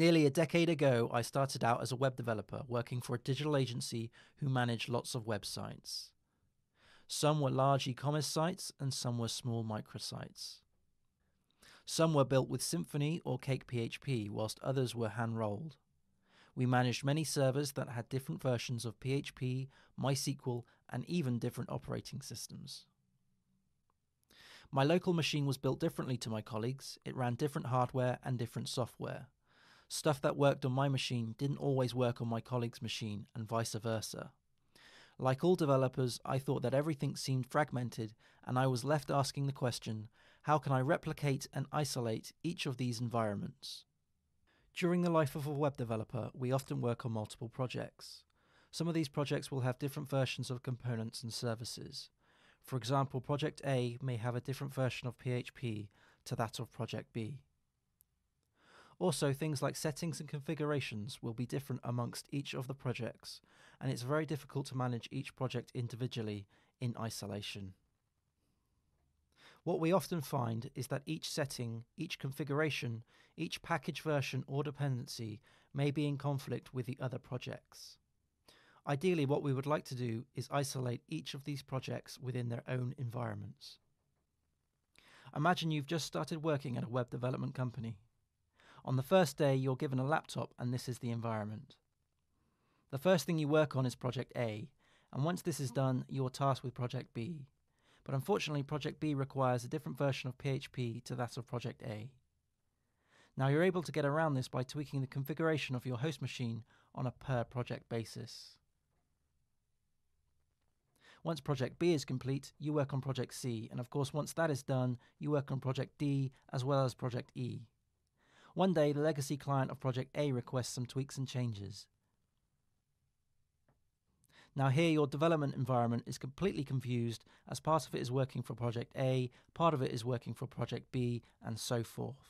Nearly a decade ago, I started out as a web developer working for a digital agency who managed lots of websites. Some were large e-commerce sites and some were small microsites. Some were built with Symfony or Cake PHP, whilst others were hand-rolled. We managed many servers that had different versions of PHP, MySQL, and even different operating systems. My local machine was built differently to my colleagues. It ran different hardware and different software. Stuff that worked on my machine didn't always work on my colleague's machine, and vice versa. Like all developers, I thought that everything seemed fragmented, and I was left asking the question, how can I replicate and isolate each of these environments? During the life of a web developer, we often work on multiple projects. Some of these projects will have different versions of components and services. For example, Project A may have a different version of PHP to that of Project B. Also, things like settings and configurations will be different amongst each of the projects, and it's very difficult to manage each project individually in isolation. What we often find is that each setting, each configuration, each package version or dependency may be in conflict with the other projects. Ideally, what we would like to do is isolate each of these projects within their own environments. Imagine you've just started working at a web development company. On the first day, you're given a laptop and this is the environment. The first thing you work on is Project A, and once this is done, you're tasked with Project B. But unfortunately, Project B requires a different version of PHP to that of Project A. Now you're able to get around this by tweaking the configuration of your host machine on a per project basis. Once Project B is complete, you work on Project C, and of course once that is done, you work on Project D as well as Project E. One day, the legacy client of Project A requests some tweaks and changes. Now here your development environment is completely confused, as part of it is working for Project A, part of it is working for Project B, and so forth.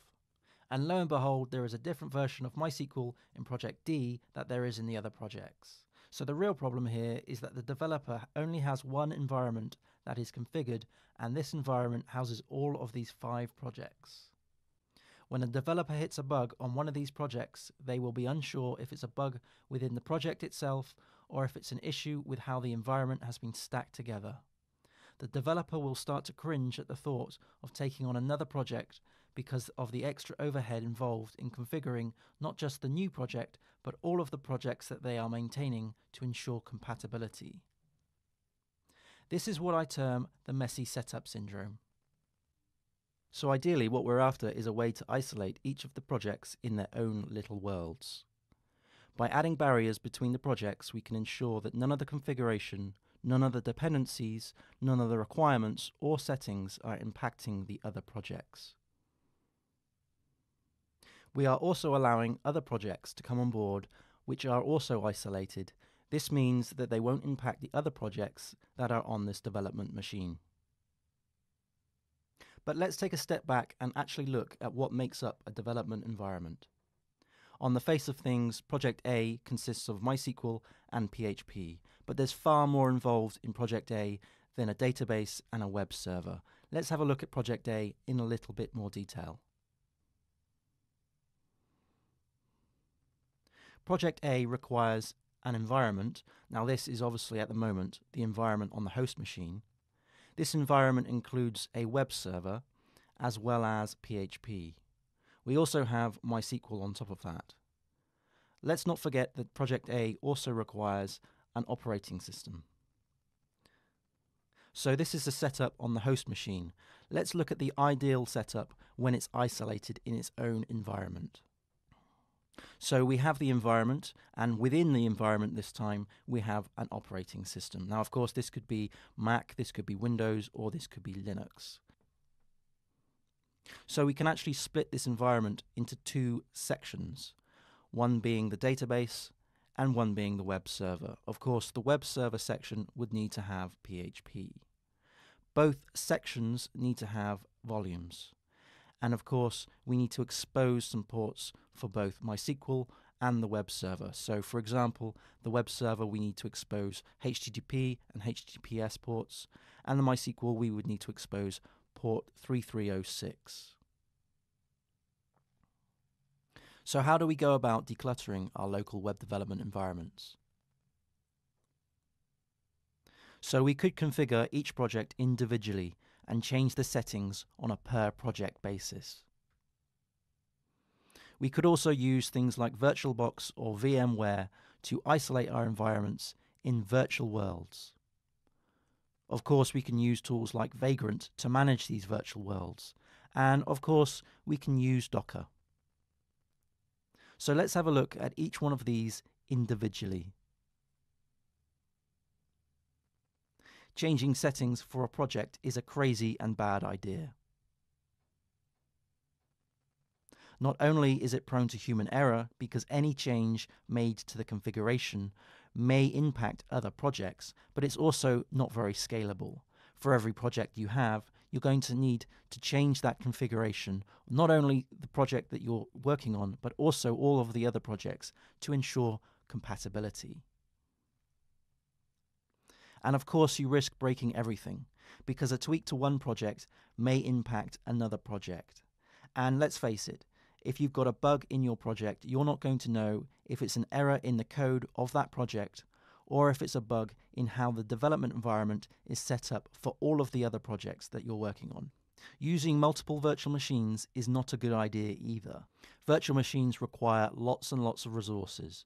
And lo and behold, there is a different version of MySQL in Project D that there is in the other projects. So the real problem here is that the developer only has one environment that is configured, and this environment houses all of these 5 projects. When a developer hits a bug on one of these projects, they will be unsure if it's a bug within the project itself or if it's an issue with how the environment has been stacked together. The developer will start to cringe at the thought of taking on another project because of the extra overhead involved in configuring not just the new project, but all of the projects that they are maintaining to ensure compatibility. This is what I term the messy setup syndrome. So ideally, what we're after is a way to isolate each of the projects in their own little worlds. By adding barriers between the projects, we can ensure that none of the configuration, none of the dependencies, none of the requirements or settings are impacting the other projects. We are also allowing other projects to come on board which are also isolated. This means that they won't impact the other projects that are on this development machine. But let's take a step back and actually look at what makes up a development environment. On the face of things, Project A consists of MySQL and PHP, but there's far more involved in Project A than a database and a web server. Let's have a look at Project A in a little bit more detail. Project A requires an environment. Now this is obviously at the moment the environment on the host machine. This environment includes a web server as well as PHP. We also have MySQL on top of that. Let's not forget that Project A also requires an operating system. So this is the setup on the host machine. Let's look at the ideal setup when it's isolated in its own environment. So we have the environment, and within the environment this time we have an operating system. Now of course this could be Mac, this could be Windows, or this could be Linux. So we can actually split this environment into 2 sections, one being the database and one being the web server. Of course the web server section would need to have PHP. Both sections need to have volumes. And of course, we need to expose some ports for both MySQL and the web server. So for example, the web server we need to expose HTTP and HTTPS ports, and the MySQL we would need to expose port 3306. So how do we go about decluttering our local web development environments? So we could configure each project individually and change the settings on a per project basis. We could also use things like VirtualBox or VMware to isolate our environments in virtual worlds. Of course, we can use tools like Vagrant to manage these virtual worlds. And of course, we can use Docker. So let's have a look at each one of these individually. Changing settings for a project is a crazy and bad idea. Not only is it prone to human error because any change made to the configuration may impact other projects, but it's also not very scalable. For every project you have, you're going to need to change that configuration, not only the project that you're working on, but also all of the other projects to ensure compatibility. And of course, you risk breaking everything because a tweak to one project may impact another project. And let's face it, if you've got a bug in your project, you're not going to know if it's an error in the code of that project or if it's a bug in how the development environment is set up for all of the other projects that you're working on. Using multiple virtual machines is not a good idea either. Virtual machines require lots and lots of resources.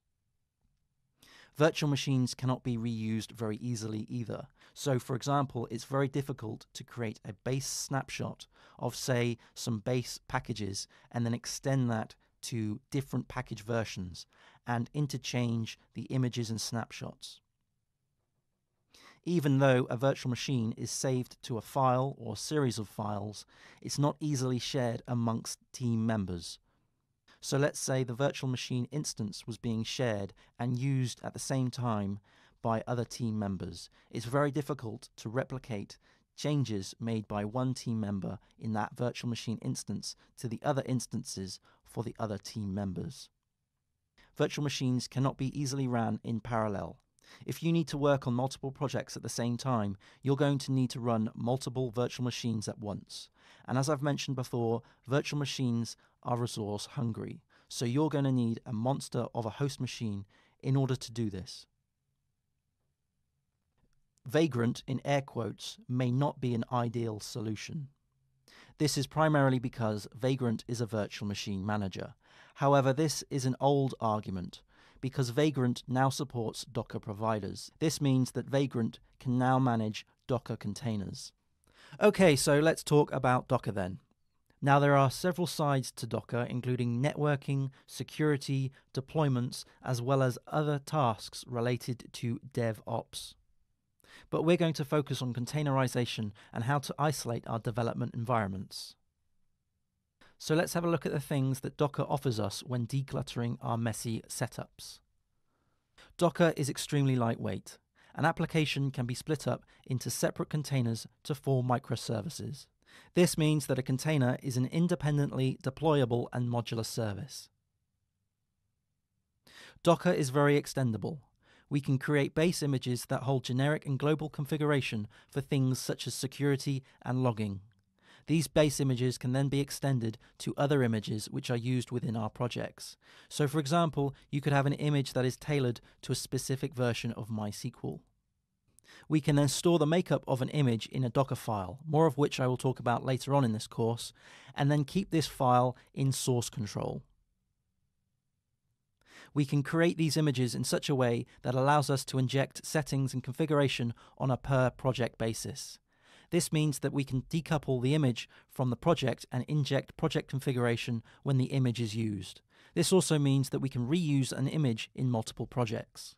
Virtual machines cannot be reused very easily either. So, for example, it's very difficult to create a base snapshot of, say, some base packages and then extend that to different package versions and interchange the images and snapshots. Even though a virtual machine is saved to a file or series of files, it's not easily shared amongst team members. So let's say the virtual machine instance was being shared and used at the same time by other team members. It's very difficult to replicate changes made by one team member in that virtual machine instance to the other instances for the other team members. Virtual machines cannot be easily ran in parallel. If you need to work on multiple projects at the same time, you're going to need to run multiple virtual machines at once. And as I've mentioned before, virtual machines are resource hungry. So you're going to need a monster of a host machine in order to do this. Vagrant, in air quotes, may not be an ideal solution. This is primarily because Vagrant is a virtual machine manager. However, this is an old argument because Vagrant now supports Docker providers. This means that Vagrant can now manage Docker containers. Okay, so let's talk about Docker then. Now, there are several sides to Docker, including networking, security, deployments, as well as other tasks related to DevOps. But we're going to focus on containerization and how to isolate our development environments. So let's have a look at the things that Docker offers us when decluttering our messy setups. Docker is extremely lightweight. An application can be split up into separate containers to form microservices. This means that a container is an independently deployable and modular service. Docker is very extendable. We can create base images that hold generic and global configuration for things such as security and logging. These base images can then be extended to other images which are used within our projects. So, for example, you could have an image that is tailored to a specific version of MySQL. We can then store the makeup of an image in a Docker file, more of which I will talk about later on in this course, and then keep this file in source control. We can create these images in such a way that allows us to inject settings and configuration on a per project basis. This means that we can decouple the image from the project and inject project configuration when the image is used. This also means that we can reuse an image in multiple projects.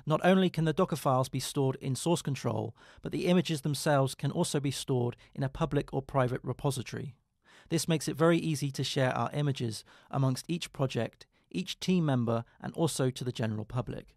Not only can the Docker files be stored in source control, but the images themselves can also be stored in a public or private repository. This makes it very easy to share our images amongst each project, each team member, and also to the general public.